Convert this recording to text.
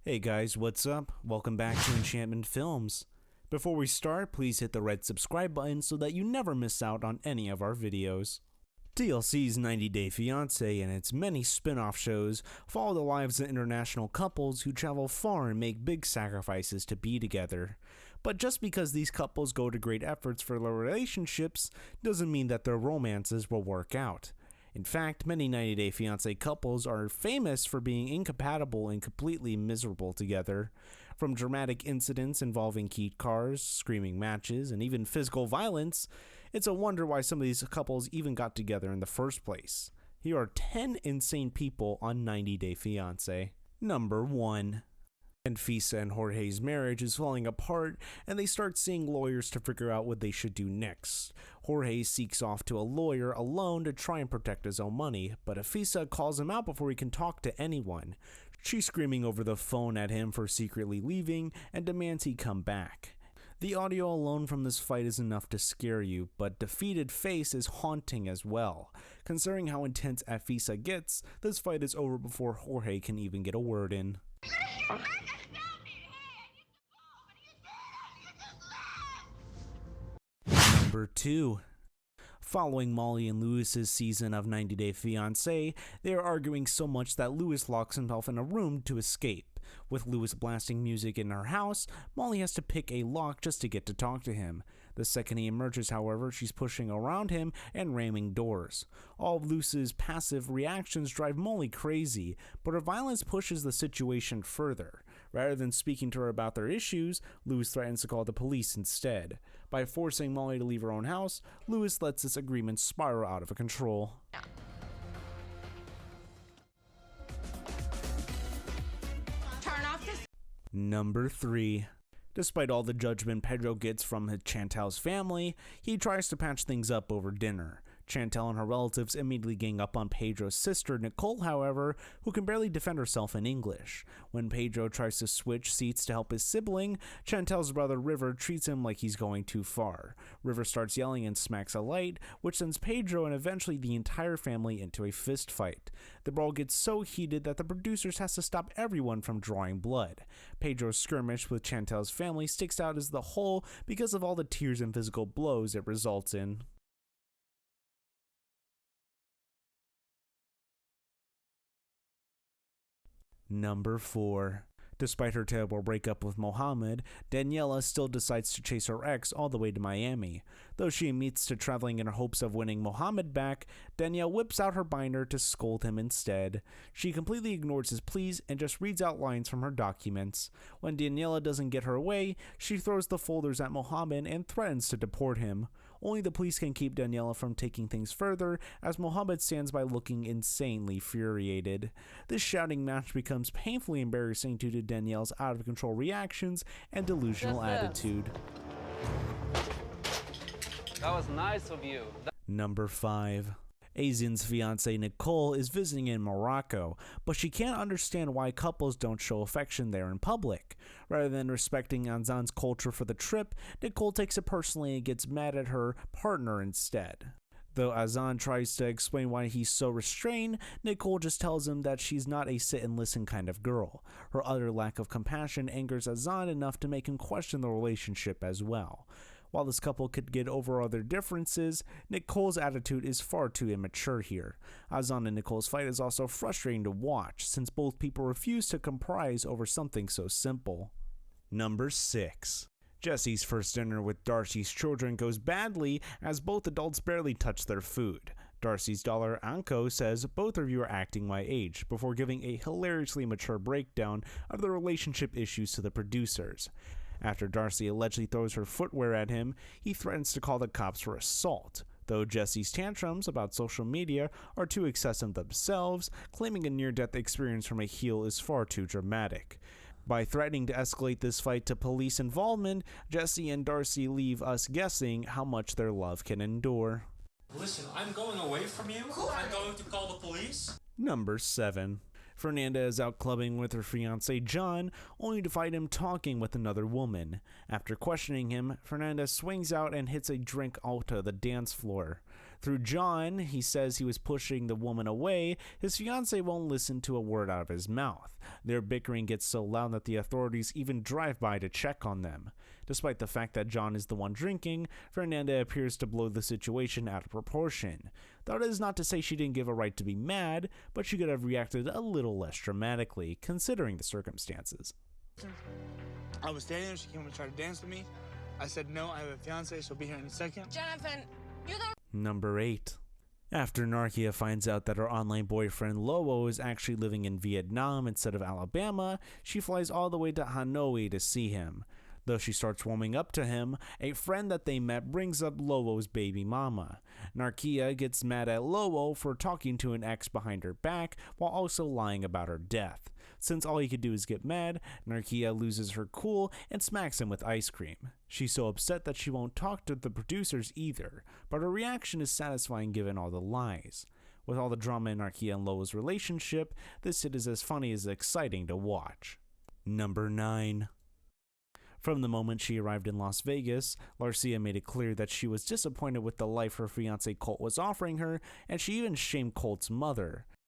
Hey guys, what's up? Welcome back to Enchantment Films. Before we start, please hit the red subscribe button so that you never miss out on any of our videos. TLC's 90 Day Fiancé and its many spin-off shows follow the lives of international couples who travel far and make big sacrifices to be together. But just because these couples go to great efforts for their relationships doesn't mean that their romances will work out. In fact, many 90 Day Fiancé couples are famous for being incompatible and completely miserable together. From dramatic incidents involving keyed cars, screaming matches, and even physical violence, it's a wonder why some of these couples even got together in the first place. Here are 10 insane people on 90 Day Fiancé. Number 1. Fiancé and Jorge's marriage is falling apart, and they start seeing lawyers to figure out what they should do next. Jorge seeks off to a lawyer alone to try and protect his own money, but Fiancé calls him out before he can talk to anyone. She's screaming over the phone at him for secretly leaving and demands he come back. The audio alone from this fight is enough to scare you, but defeated face is haunting as well. Considering how intense Fiancé gets, this fight is over before Jorge can even get a word in. Number 2. Following Molly and Lewis's season of 90 Day Fiancé, they are arguing so much that Lewis locks himself in a room to escape. With Lewis blasting music in her house, Molly has to pick a lock just to get to talk to him. The second he emerges, however, she's pushing around him and ramming doors. All of Lewis's passive reactions drive Molly crazy, but her violence pushes the situation further. Rather than speaking to her about their issues, Lewis threatens to call the police instead. By forcing Molly to leave her own house, Lewis lets this agreement spiral out of control. Number 3. Despite all the judgment Pedro gets from Chantal's family, he tries to patch things up over dinner. Chantal and her relatives immediately gang up on Pedro's sister, Nicole, however, who can barely defend herself in English. When Pedro tries to switch seats to help his sibling, Chantal's brother River treats him like he's going too far. River starts yelling and smacks a light, which sends Pedro and eventually the entire family into a fist fight. The brawl gets so heated that the producers has to stop everyone from drawing blood. Pedro's skirmish with Chantal's family sticks out as the whole because of all the tears and physical blows it results in. Number 4. Despite her terrible breakup with Mohammed, Daniela still decides to chase her ex all the way to Miami. Though she admits to traveling in her hopes of winning Mohammed back, Danielle whips out her binder to scold him instead. She completely ignores his pleas and just reads out lines from her documents. When Daniela doesn't get her way, she throws the folders at Mohammed and threatens to deport him. Only the police can keep Daniela from taking things further, as Mohammed stands by looking insanely infuriated. This shouting match becomes painfully embarrassing due to Danielle's out-of-control reactions and delusional attitude. That was nice of you. Number 5. Azan's fiancée Nicole is visiting in Morocco, but she can't understand why couples don't show affection there in public. Rather than respecting Azan's culture for the trip, Nicole takes it personally and gets mad at her partner instead. Though Azan tries to explain why he's so restrained, Nicole just tells him that she's not a sit-and-listen kind of girl. Her utter lack of compassion angers Azan enough to make him question the relationship as well. While this couple could get over all their differences, Nicole's attitude is far too immature here. Azan and Nicole's fight is also frustrating to watch, since both people refuse to compromise over something so simple. Number 6. Jesse's first dinner with Darcy's children goes badly, as both adults barely touch their food. Darcy's daughter Anko says both of you are acting my age, before giving a hilariously mature breakdown of the relationship issues to the producers. After Darcy allegedly throws her footwear at him, he threatens to call the cops for assault. Though Jesse's tantrums about social media are too excessive themselves, claiming a near-death experience from a heel is far too dramatic. By threatening to escalate this fight to police involvement, Jesse and Darcy leave us guessing how much their love can endure. Listen, I'm going away from you. I'm going to call the police. Number 7. Fernanda is out clubbing with her fiancé John, only to find him talking with another woman. After questioning him, Fernanda swings out and hits a drink onto the dance floor. Through John, he says he was pushing the woman away. His fiancé won't listen to a word out of his mouth. Their bickering gets so loud that the authorities even drive by to check on them. Despite the fact that John is the one drinking, Fernanda appears to blow the situation out of proportion. That is not to say she didn't give a right to be mad, but she could have reacted a little less dramatically, considering the circumstances. I was standing there, she came and tried to dance with me. I said, no, I have a fiance, she'll be here in a second. Jonathan, you don't... Number 8. After Narkia finds out that her online boyfriend Lowo is actually living in Vietnam instead of Alabama, she flies all the way to Hanoi to see him. Though she starts warming up to him, a friend that they met brings up Lowo's baby mama. Narkia gets mad at Lowo for talking to an ex behind her back while also lying about her death. Since all he could do is get mad, Narkia loses her cool and smacks him with ice cream. She's so upset that she won't talk to the producers either, but her reaction is satisfying given all the lies. With all the drama in Narkia and Lowo's relationship, this hit is as funny as exciting to watch. Number 9. From the moment she arrived in Las Vegas, Larcia made it clear that she was disappointed with the life her fiancé Colt was offering her, and she even shamed Colt's mother.